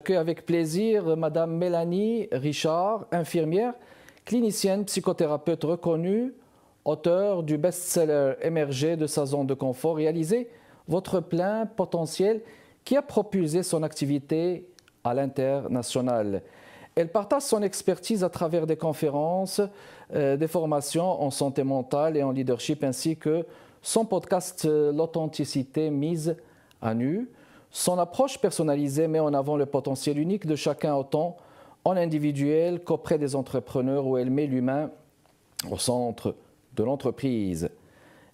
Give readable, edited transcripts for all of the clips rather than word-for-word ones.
J'accueille avec plaisir Madame Mélanie Richard, infirmière, clinicienne, psychothérapeute reconnue, auteure du best-seller Émerger de sa zone de confort, réalisé Votre plein potentiel, qui a propulsé son activité à l'international. Elle partage son expertise à travers des conférences, des formations en santé mentale et en leadership, ainsi que son podcast L'authenticité mise à nu. Son approche personnalisée met en avant le potentiel unique de chacun autant en individuel qu'auprès des entrepreneurs où elle met l'humain au centre de l'entreprise.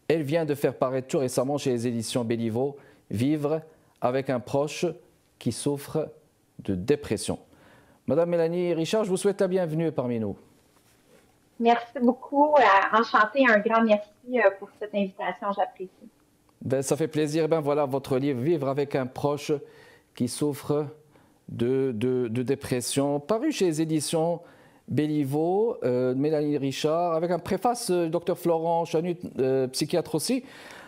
Elle vient de faire paraître tout récemment chez les éditions Béliveau Vivre avec un proche qui souffre de dépression. Madame Mélanie Richard, je vous souhaite la bienvenue parmi nous. Merci beaucoup. Enchantée, un grand merci pour cette invitation, j'apprécie. Ça fait plaisir. Voilà votre livre Vivre avec un proche qui souffre de dépression, paru chez les éditions Béliveau, Mélanie Richard, avec un préface du docteur Florent Chanut, psychiatre aussi.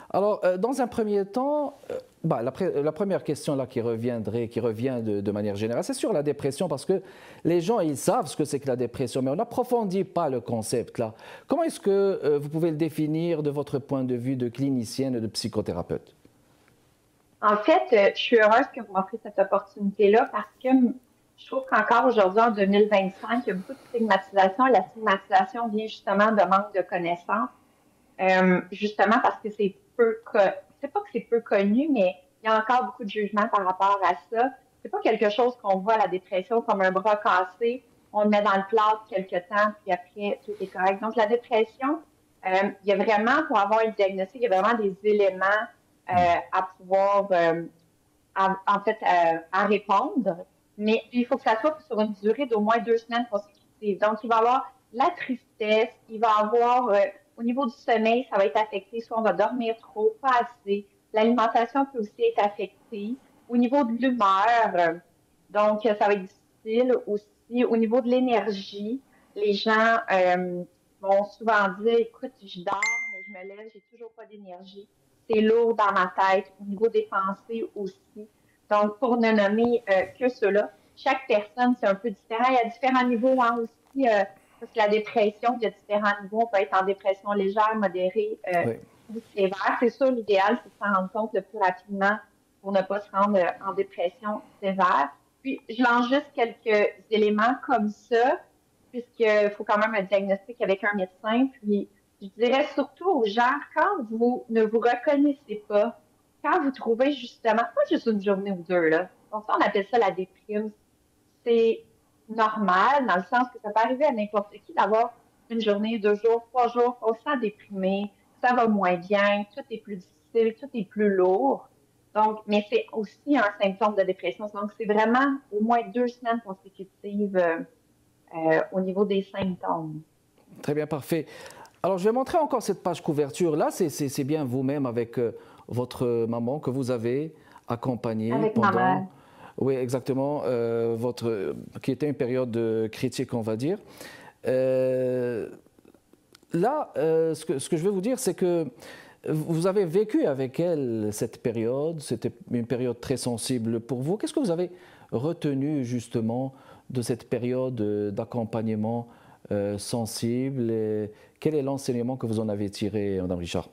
Alors, dans un premier temps, la première question là qui revient de manière générale, c'est sur la dépression, parce que les gens, ils savent ce que c'est que la dépression, mais on n'approfondit pas le concept là. Comment est-ce que vous pouvez le définir de votre point de vue de clinicienne et de psychothérapeute? En fait, je suis heureuse que vous m'offrez cette opportunité-là parce que je trouve qu'encore aujourd'hui, en 2025, il y a beaucoup de stigmatisation. La stigmatisation vient justement de manque de connaissances, justement parce que c'est pas que c'est peu connu, mais il y a encore beaucoup de jugements par rapport à ça. C'est pas quelque chose qu'on voit la dépression comme un bras cassé, on le met dans le plâtre quelque temps, puis après tout est correct. Donc la dépression, il y a vraiment, pour avoir un diagnostic, il y a vraiment des éléments à pouvoir, en fait, à répondre. Mais il faut que ça soit sur une durée d'au moins 2 semaines consécutives. Donc, il va y avoir la tristesse, il va y avoir, au niveau du sommeil, ça va être affecté. Soit on va dormir trop, pas assez. L'alimentation peut aussi être affectée. Au niveau de l'humeur, donc, ça va être difficile aussi. Au niveau de l'énergie, les gens vont souvent dire, écoute, je dors, mais je me lève, j'ai toujours pas d'énergie. C'est lourd dans ma tête, au niveau des pensées aussi. Donc, pour ne nommer que cela, chaque personne, c'est un peu différent. Il y a différents niveaux hein, aussi, parce que la dépression, il y a différents niveaux. On peut être en dépression légère, modérée Oui. ou sévère. C'est sûr, l'idéal, c'est de s'en rendre compte le plus rapidement pour ne pas se rendre en dépression sévère. Puis, je lance juste quelques éléments comme ça, puisqu'il faut quand même un diagnostic avec un médecin. Puis, je dirais surtout aux gens, quand vous ne vous reconnaissez pas, quand vous trouvez justement, pas juste une journée ou deux, là, donc ça, on appelle ça la déprime, c'est normal dans le sens que ça peut arriver à n'importe qui d'avoir une journée, 2 jours, 3 jours, on se sent déprimé, ça va moins bien, tout est plus difficile, tout est plus lourd. Donc, mais c'est aussi un symptôme de dépression. Donc, c'est vraiment au moins 2 semaines consécutives au niveau des symptômes. Très bien, parfait. Alors, je vais montrer encore cette page couverture. Là, c'est bien vous-même avec votre maman que vous avez accompagnée Avec ma pendant... mère. Oui, exactement, qui était une période critique, on va dire. Euh, Là, ce que je veux vous dire, c'est que vous avez vécu avec elle cette période. C'était une période très sensible pour vous. Qu'est-ce que vous avez retenu justement de cette période d'accompagnement sensible et quel est l'enseignement que vous en avez tiré, Mme Richard?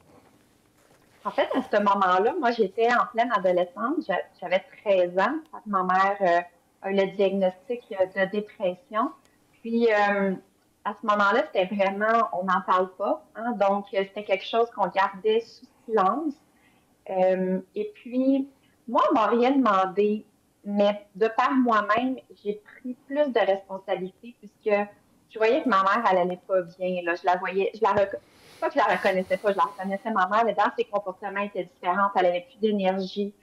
En fait, à ce moment-là, moi, j'étais en pleine adolescence. J'avais 13 ans quand ma mère a eu le diagnostic de dépression. Puis, à ce moment-là, c'était vraiment, on n'en parle pas. Hein, donc, c'était quelque chose qu'on gardait sous silence. Et puis, moi, on m'a rien demandé, mais de par moi-même, j'ai pris plus de responsabilités puisque je voyais que ma mère, elle allait pas bien. Là, je la voyais, pas que je la reconnaissais pas, je la reconnaissais ma mère, mais dans ses comportements étaient différents. Elle avait plus d'énergie,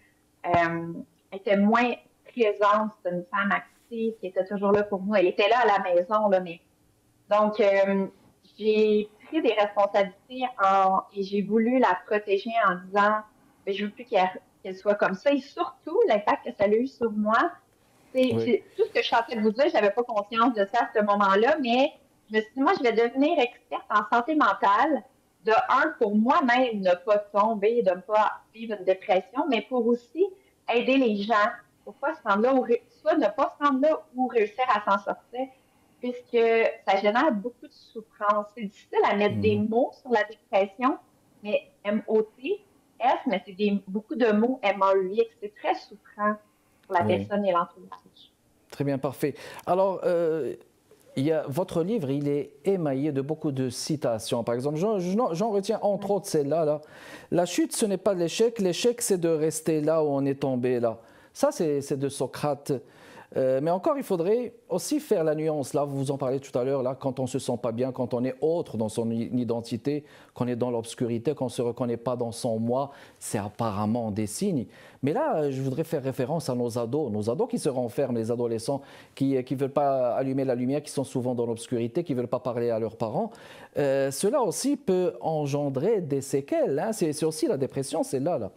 elle était moins présente. C'était une femme active qui était toujours là pour nous. Elle était là à la maison, là, mais donc, j'ai pris des responsabilités et j'ai voulu la protéger en disant, ben, je veux plus qu'elle soit comme ça. Et surtout, l'impact que ça a eu sur moi, Oui, c'est tout ce que je suis en train de vous dire, j'avais pas conscience de ça à ce moment-là, mais je me suis dit, moi, je vais devenir experte en santé mentale. De un, pour moi-même ne pas tomber, de ne pas vivre une dépression, mais pour aussi aider les gens pour pas se rendre là, soit ne pas se rendre là ou réussir à s'en sortir, puisque ça génère beaucoup de souffrance. C'est difficile à mettre des Mhm. mots sur la dépression, mais MOTS, mais c'est beaucoup de mots MAUX. C'est très souffrant pour la Oui, personne et l'entourage. très bien, parfait. Alors, votre livre, il est émaillé de beaucoup de citations. Par exemple, j'en retiens entre autres celle-là. Là. La chute, ce n'est pas l'échec. L'échec, c'est de rester là où on est tombé là. Ça, c'est de Socrate. Mais encore, il faudrait aussi faire la nuance. Là, vous en parlez tout à l'heure, là, quand on ne se sent pas bien, quand on est autre dans son identité, qu'on est dans l'obscurité, qu'on ne se reconnaît pas dans son moi, c'est apparemment des signes. Mais là, je voudrais faire référence à nos ados qui se renferment, les adolescents qui ne veulent pas allumer la lumière, qui sont souvent dans l'obscurité, qui ne veulent pas parler à leurs parents. Cela aussi peut engendrer des séquelles. Hein. C'est aussi la dépression, c'est là, là.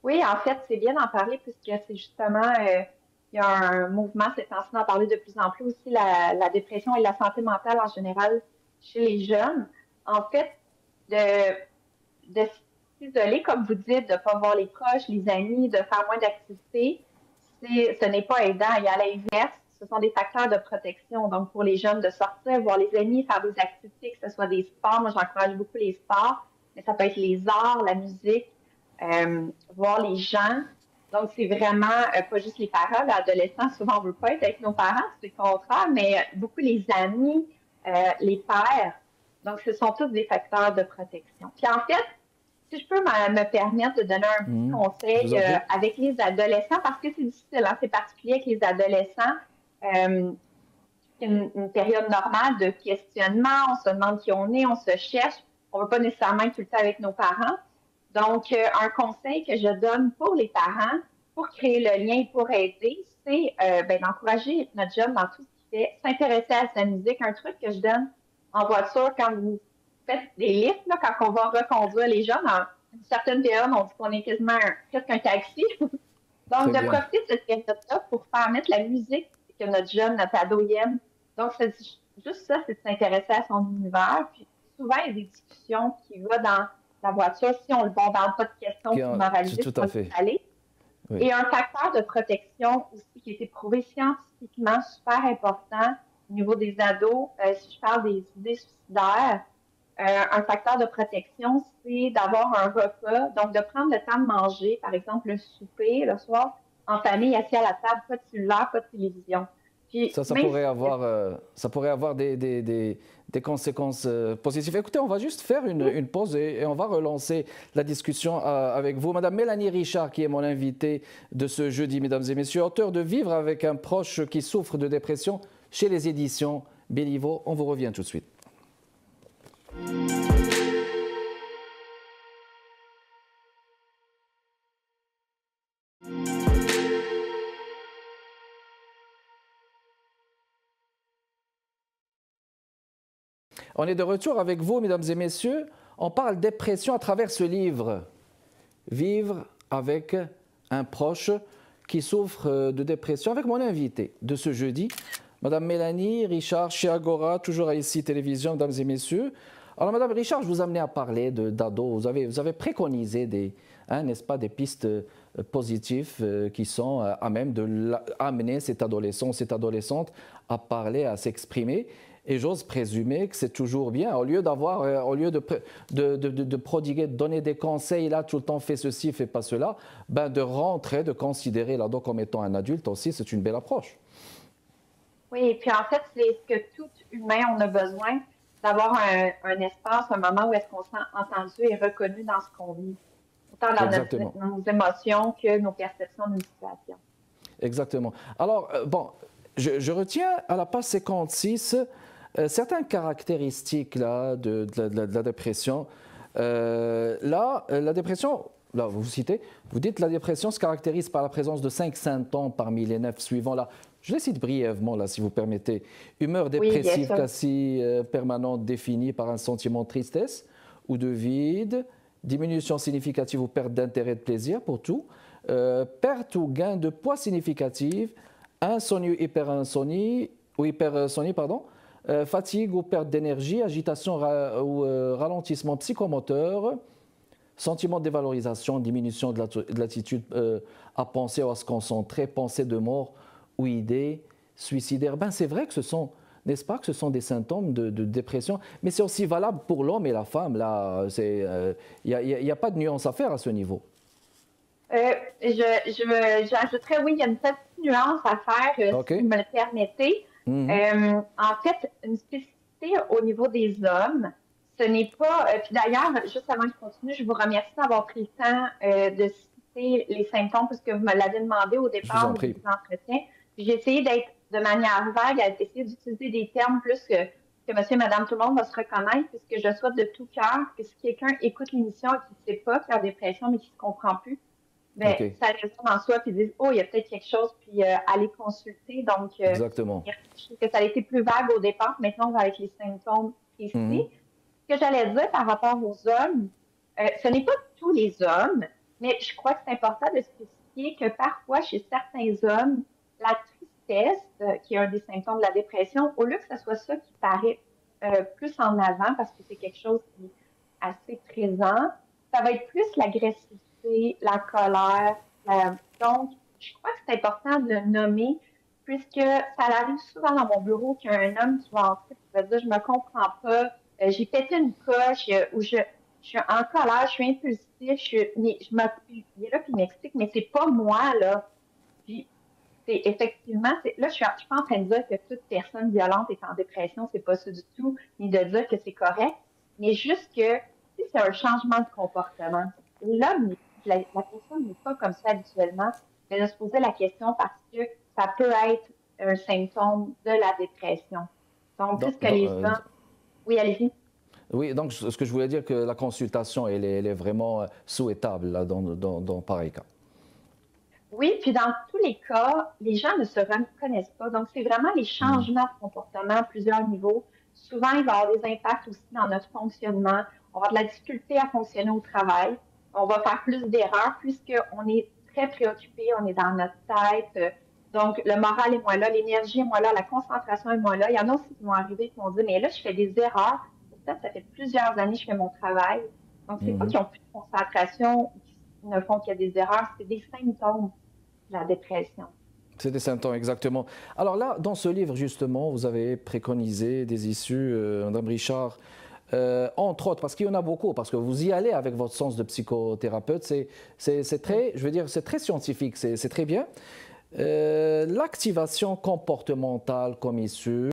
Oui, en fait, c'est bien d'en parler puisque c'est justement, il y a un mouvement ces temps-ci d'en parler de plus en plus aussi, la dépression et la santé mentale en général chez les jeunes. En fait, de s'isoler, comme vous dites, de ne pas voir les proches, les amis, de faire moins d'activités, ce n'est pas aidant. Et à l'inverse, ce sont des facteurs de protection. Donc, pour les jeunes, de sortir, voir les amis, faire des activités, que ce soit des sports. Moi, j'encourage beaucoup les sports, mais ça peut être les arts, la musique, voir les gens. Donc, c'est vraiment pas juste les parents. L'adolescent, souvent, on ne veut pas être avec nos parents, c'est le contraire, mais beaucoup les amis, les pères. Donc, ce sont tous des facteurs de protection. Puis, en fait, si je peux me permettre de donner un petit Mhm. Je vous conseil en prie. avec les adolescents, parce que c'est difficile, hein, c'est particulier avec les adolescents. Euh, une période normale de questionnement, on se demande qui on est, on se cherche, on ne veut pas nécessairement être tout le temps avec nos parents. Donc, un conseil que je donne pour les parents, pour créer le lien et pour aider, c'est d'encourager notre jeune dans tout ce qu'il fait, s'intéresser à sa musique. Un truc que je donne en voiture quand vous faites des listes, là, quand on va reconduire les jeunes, en une certaine période, on dit qu'on est quasiment presque un taxi. Donc, Très de bien. profiter de cette période-là pour faire mettre la musique que notre jeune, notre ado aime. Donc, c'est juste ça, c'est de s'intéresser à son univers. Puis, souvent, il y a des discussions qui vont dans la voiture. Si on ne le bombarde pas de questions pour moraliser, Tout ça à va fait. aller. Oui. Et un facteur de protection aussi qui a été prouvé scientifiquement super important au niveau des ados, si je parle des idées suicidaires, un facteur de protection, c'est d'avoir un repas, donc de prendre le temps de manger, par exemple le souper le soir, en famille, assis à la table, pas de cellulaire, pas de télévision. Puis Ça même pourrait si avoir, ça pourrait avoir des conséquences positives. Écoutez, on va juste faire une pause et on va relancer la discussion avec vous. Madame Mélanie Richard, qui est mon invitée de ce jeudi, mesdames et messieurs, auteur de Vivre avec un proche qui souffre de dépression chez les éditions Béliveau. On vous revient tout de suite. On est de retour avec vous, mesdames et messieurs. On parle dépression à travers ce livre. Vivre avec un proche qui souffre de dépression avec mon invité de ce jeudi, Madame Mélanie Richard, chez Agora, toujours à ici Télévision, mesdames et messieurs. Alors, Madame Richard, je vous amenais à parler d'ados. Vous avez préconisé n'est-ce pas, des pistes positives qui sont à même d'amener cet adolescent, cette adolescente à parler, à s'exprimer. Et j'ose présumer que c'est toujours bien, au lieu de prodiguer, de donner des conseils, là, tout le temps, fais ceci, fais pas cela, ben, de rentrer, de considérer l'ado comme étant un adulte aussi, c'est une belle approche. oui, et puis en fait, c'est ce que tout humain on a besoin, d'avoir un espace, un moment où est-ce qu'on se sent entendu et reconnu dans ce qu'on vit, autant dans Exactement. nos émotions que nos perceptions d'une situation. Exactement. Alors, bon, je retiens à la page 56 certaines caractéristiques là, de la dépression. La dépression, là, vous citez, vous dites la dépression se caractérise par la présence de 5 symptômes parmi les 9 suivants. Là, je les cite brièvement, là, si vous permettez. Humeur Oui, bien dépressive sûr. quasi permanente définie par un sentiment de tristesse ou de vide, diminution significative ou perte d'intérêt de plaisir pour tout, perte ou gain de poids significative, insomnie ou hypersonie, pardon, fatigue ou perte d'énergie, agitation ou ralentissement psychomoteur, Sentiment de dévalorisation, diminution de l'attitude à penser ou à se concentrer, pensée de mort ou idées suicidaires. Ben, c'est vrai que ce sont, n'est-ce pas, que ce sont des symptômes de dépression, mais c'est aussi valable pour l'homme et la femme. Là, il n'y a pas de nuance à faire à ce niveau. J'ajouterais, oui, il y a une petite nuance à faire, OK. si vous me le permettez. Mhm. En fait, une spécificité au niveau des hommes, ce n'est pas. Puis d'ailleurs, juste avant que je continue, je vous remercie d'avoir pris le temps de citer les symptômes, puisque vous me l'avez demandé au Je vous en départ prie. du entretien. Puis j'ai essayé d'être de manière vague, à essayer d'utiliser des termes plus que monsieur et madame tout le monde va se reconnaître, puisque je souhaite de tout cœur que si quelqu'un écoute l'émission et qui ne sait pas qu'il a dépression, mais qui ne se comprend plus, ben, OK. ça résonne en soi, puis ils disent, oh, il y a peut-être quelque chose, puis aller consulter. Donc, Exactement. je trouve que ça a été plus vague au départ. Maintenant, on va avec les symptômes Mhm. précis. Ce que j'allais dire par rapport aux hommes, ce n'est pas tous les hommes, mais je crois que c'est important de spécifier que parfois, chez certains hommes, la tristesse, qui est un des symptômes de la dépression, au lieu que ce soit ça qui paraît plus en avant, parce que c'est quelque chose qui est assez présent, ça va être plus l'agressivité, la colère. Donc, je crois que c'est important de le nommer, puisque ça arrive souvent dans mon bureau qu'il y a un homme qui va entrer et va dire, je me comprends pas, j'ai pété une coche, ou je suis en colère, je suis impulsif, mais il est là puis il m'explique, mais c'est pas moi, là. Puis, c'est effectivement, là, je suis pas en train de dire que toute personne violente est en dépression, c'est pas ça du tout, ni de dire que c'est correct, mais juste que si c'est un changement de comportement. L'homme, la personne n'est pas comme ça habituellement, mais de se poser la question parce que ça peut être un symptôme de la dépression. Donc, Donc, puisque les hommes, oui, allez-y. oui, donc ce que je voulais dire, que la consultation, elle est vraiment souhaitable là, dans pareil cas. Oui, puis dans tous les cas, les gens ne se reconnaissent pas. Donc, c'est vraiment les Mhm. changements de comportement à plusieurs niveaux. Souvent, il va y avoir des impacts aussi dans notre fonctionnement. On va avoir de la difficulté à fonctionner au travail. On va faire plus d'erreurs puisqu'on est très préoccupé, on est dans notre tête. Donc, le moral est moins là, l'énergie est moins là, la concentration est moins là. Il y en a aussi qui vont arriver qui vont dire, mais là, je fais des erreurs. Pourtant, ça fait plusieurs années que je fais mon travail. Donc, c'est pas Mhm. qu'ils ont plus de concentration, qu'ils ne font qu'il y a des erreurs, c'est des symptômes la dépression. C'est des symptômes, exactement. Alors là, dans ce livre, justement, vous avez préconisé des issues, Mme Richard, entre autres, parce qu'il y en a beaucoup, parce que vous y allez avec votre sens de psychothérapeute, c'est très, je veux dire, c'est très scientifique, c'est très bien. L'activation comportementale comme issue.